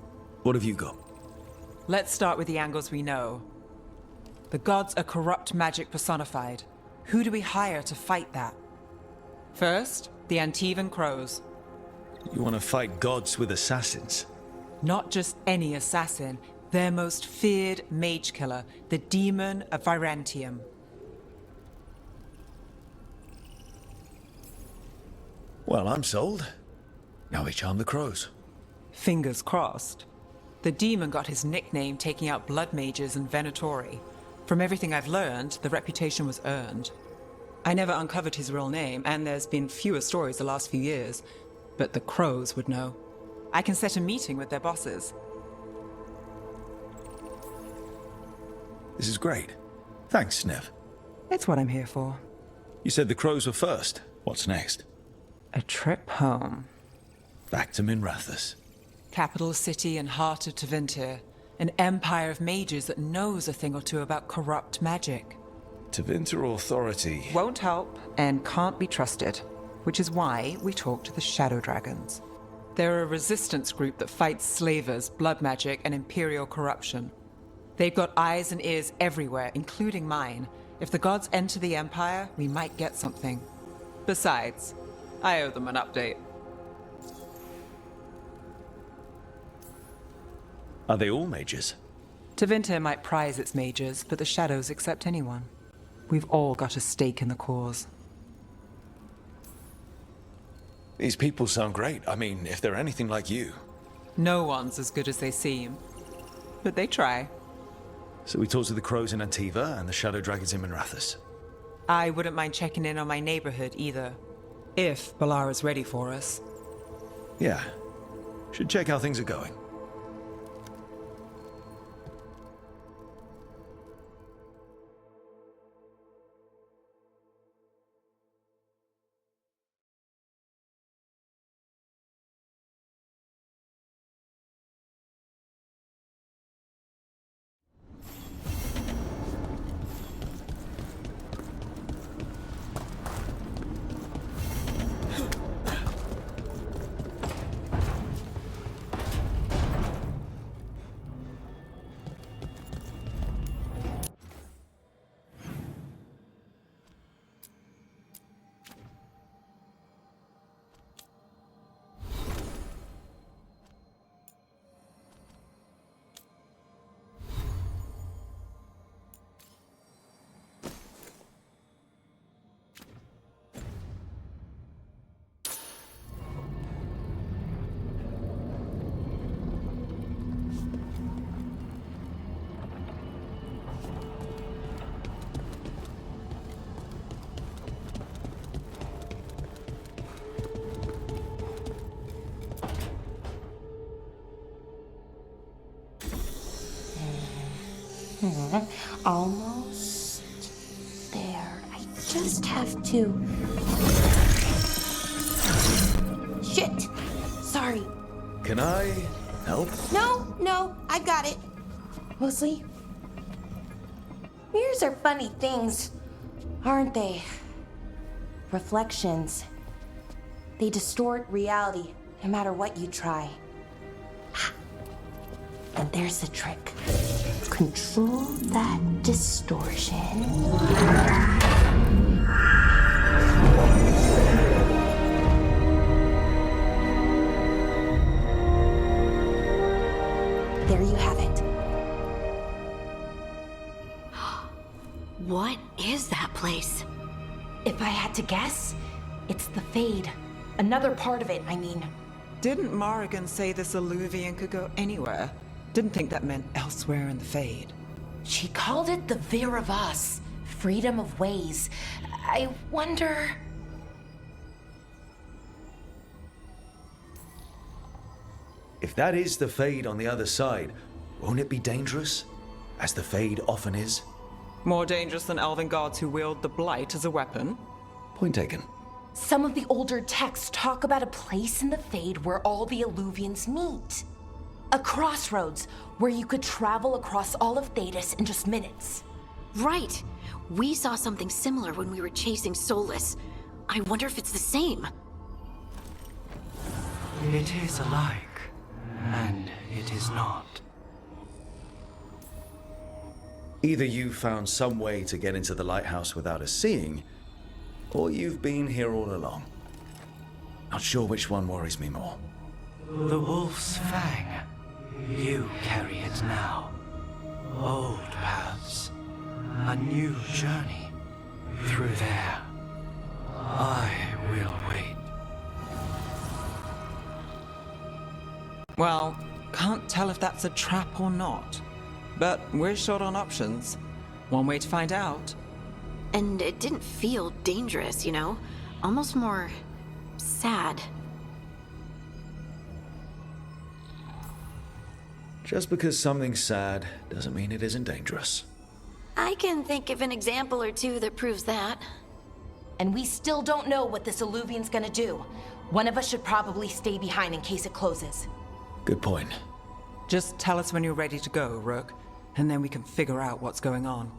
What have you got? Let's start with the angles we know. The gods are corrupt magic personified. Who do we hire to fight that? First, the Antivan Crows. You want to fight gods with assassins? Not just any assassin. Their most feared mage killer, the Demon of Virantium. Well, I'm sold. Now we charm the crows. Fingers crossed. The demon got his nickname taking out blood mages and Venatori. From everything I've learned, the reputation was earned. I never uncovered his real name, and there's been fewer stories the last few years, but the crows would know. I can set a meeting with their bosses. This is great. Thanks, Nev. It's what I'm here for. You said the crows were first. What's next? A trip home. Back to Minrathous. Capital city and heart of Tevinter. An empire of mages that knows a thing or two about corrupt magic. Tevinter authority Won't help and can't be trusted, which is why we talk to the Shadow Dragons. They're a resistance group that fights slavers, blood magic, and imperial corruption. They've got eyes and ears everywhere, including mine. If the gods enter the Empire, we might get something. Besides, I owe them an update. Are they all mages? Tevinter might prize its mages, but the Shadows accept anyone. We've all got a stake in the cause. These people sound great. I mean, if they're anything like you. No one's as good as they seem. But they try. So we talked to the crows in Antiva and the shadow dragons in Minrathous. I wouldn't mind checking in on my neighborhood either. If Balara's ready for us. Yeah. Should check how things are going. Almost there. I just have to... Shit! Sorry. Can I help? No, I got it. Mostly. Mirrors are funny things, aren't they? Reflections. They distort reality, no matter what you try. And there's the trick. Control that distortion. There you have it. What is that place? If I had to guess, it's the Fade. Another part of it, I mean. Didn't Morrigan say this Illuvian could go anywhere? Didn't think that meant elsewhere in the Fade. She called it the Vir of Us, freedom of ways. I wonder... If that is the Fade on the other side, won't it be dangerous? As the Fade often is? More dangerous than elven gods who wield the Blight as a weapon? Point taken. Some of the older texts talk about a place in the Fade where all the Illuvians meet. A crossroads where you could travel across all of Thedas in just minutes. Right. We saw something similar when we were chasing Solus. I wonder if it's the same. It is alike, and it is not. Either you found some way to get into the lighthouse without us seeing, or you've been here all along. Not sure which one worries me more. The Wolf's Fang. You carry it now. Old paths. A new journey. Through there. I will wait. Well, can't tell if that's a trap or not. But we're short on options. One way to find out. And it didn't feel dangerous, you know? Almost more... sad. Just because something's sad doesn't mean it isn't dangerous. I can think of an example or two that proves that. And we still don't know what this Illuvian's gonna do. One of us should probably stay behind in case it closes. Good point. Just tell us when you're ready to go, Rook, and then we can figure out what's going on.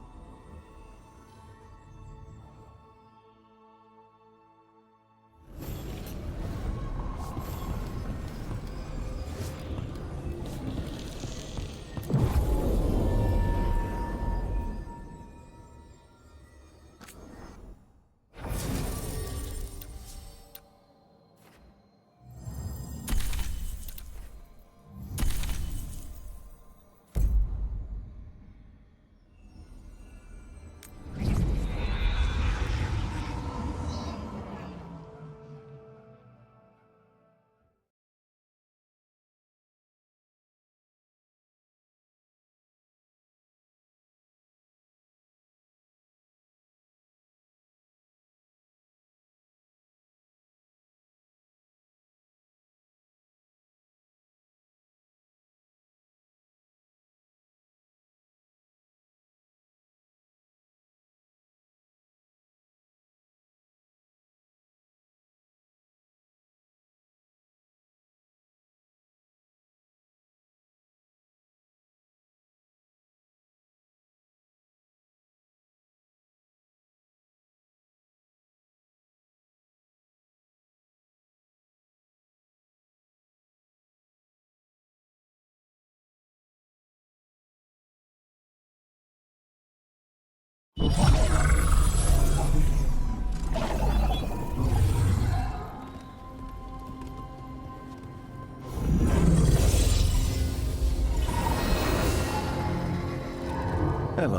Hello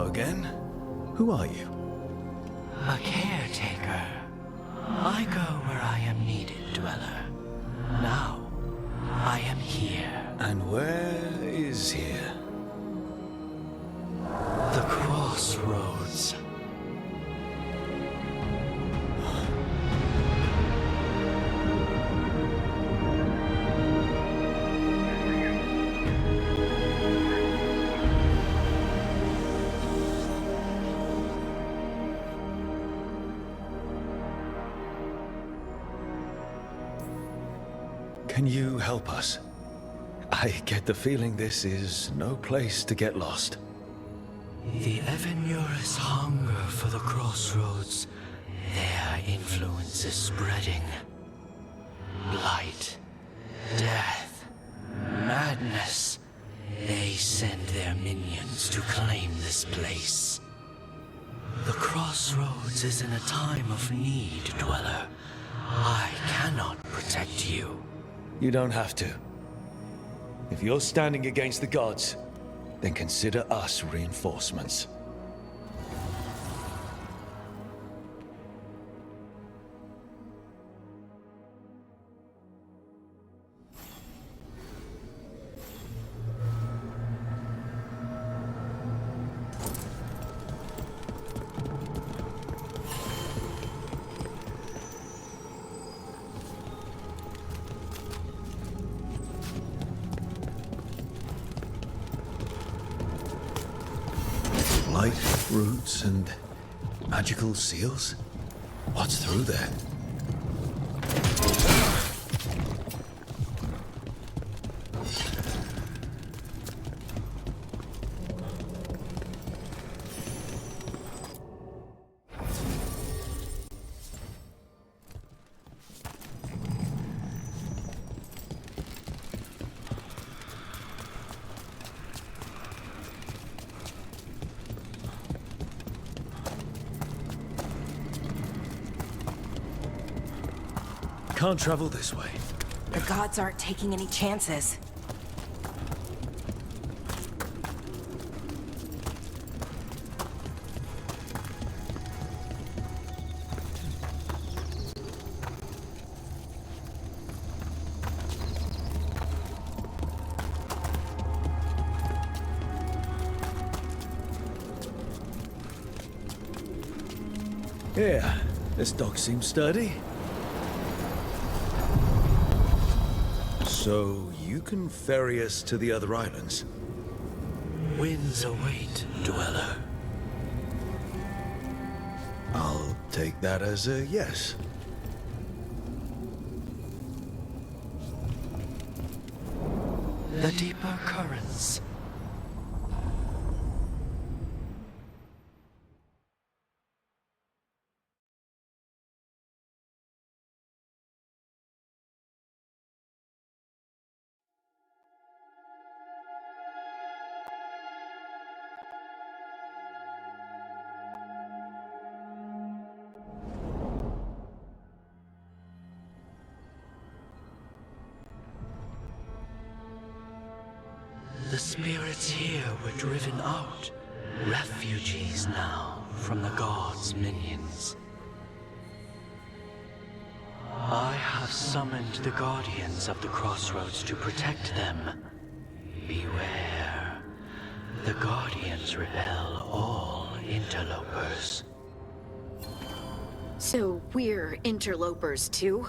again. Who are you? A caretaker. I go where I am needed, Dweller. Now, I am here. And where is here? The crossroads. Can you help us? I get the feeling this is no place to get lost. The Evenurus hunger for the crossroads. Their influence is spreading. Blight, death, madness. They send their minions to claim this place. The crossroads is in a time of need, Dweller. I cannot protect you. You don't have to. If you're standing against the gods, then consider us reinforcements. Light, roots, and magical seals? What's through there? Can't travel this way. The gods aren't taking any chances. Yeah, this dock seems sturdy. So, you can ferry us to the other islands? Winds await, Dweller. I'll take that as a yes. The deeper currents. The spirits here were driven out, refugees now from the gods' minions. I have summoned the guardians of the crossroads to protect them. Beware. The guardians repel all interlopers. So we're interlopers too?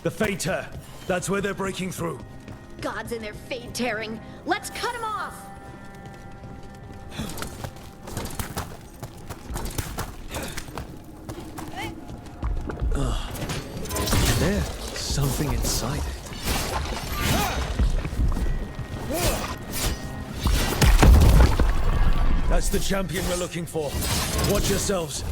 The Fater! That's where they're breaking through. Gods and their fade tearing. Let's cut them off! There's something inside it. That's the champion we're looking for. Watch yourselves.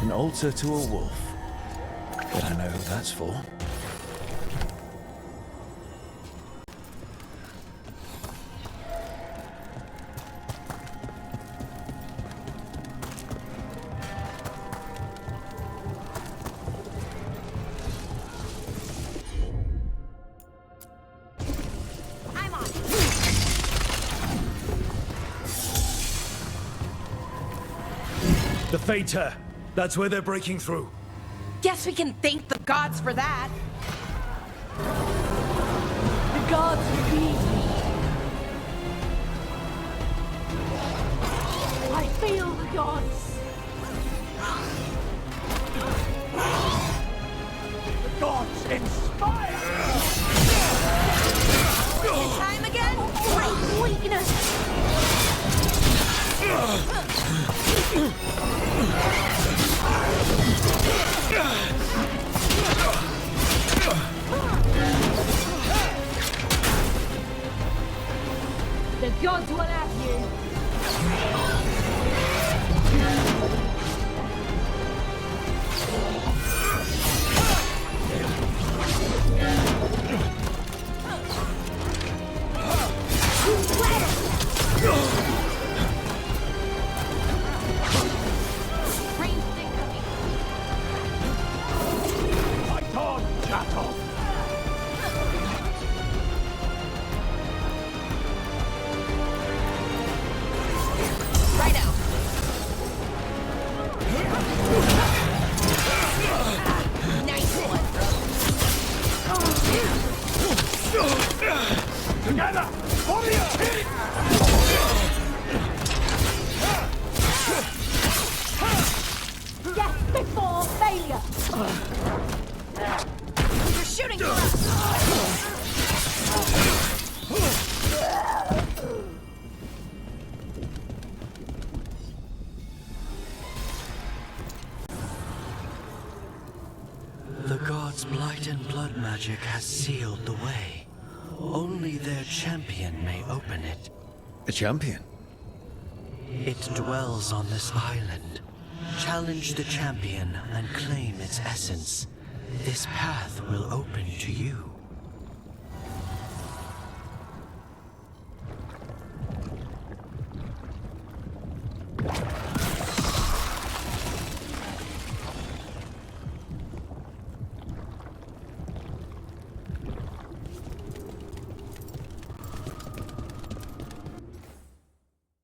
An altar to a wolf. But I know who that's for. The Fater! That's where they're breaking through. Guess we can thank the gods for that. The gods lead me. I feel the gods. The gods inspire! Time again? Great weakness! The gods will have you. Together! Warrior! Death before failure! You're shooting for us! The gods' blight and blood magic has sealed the way. Only their champion may open it. The champion? It dwells on this island. Challenge the champion and claim its essence. This path will open to you.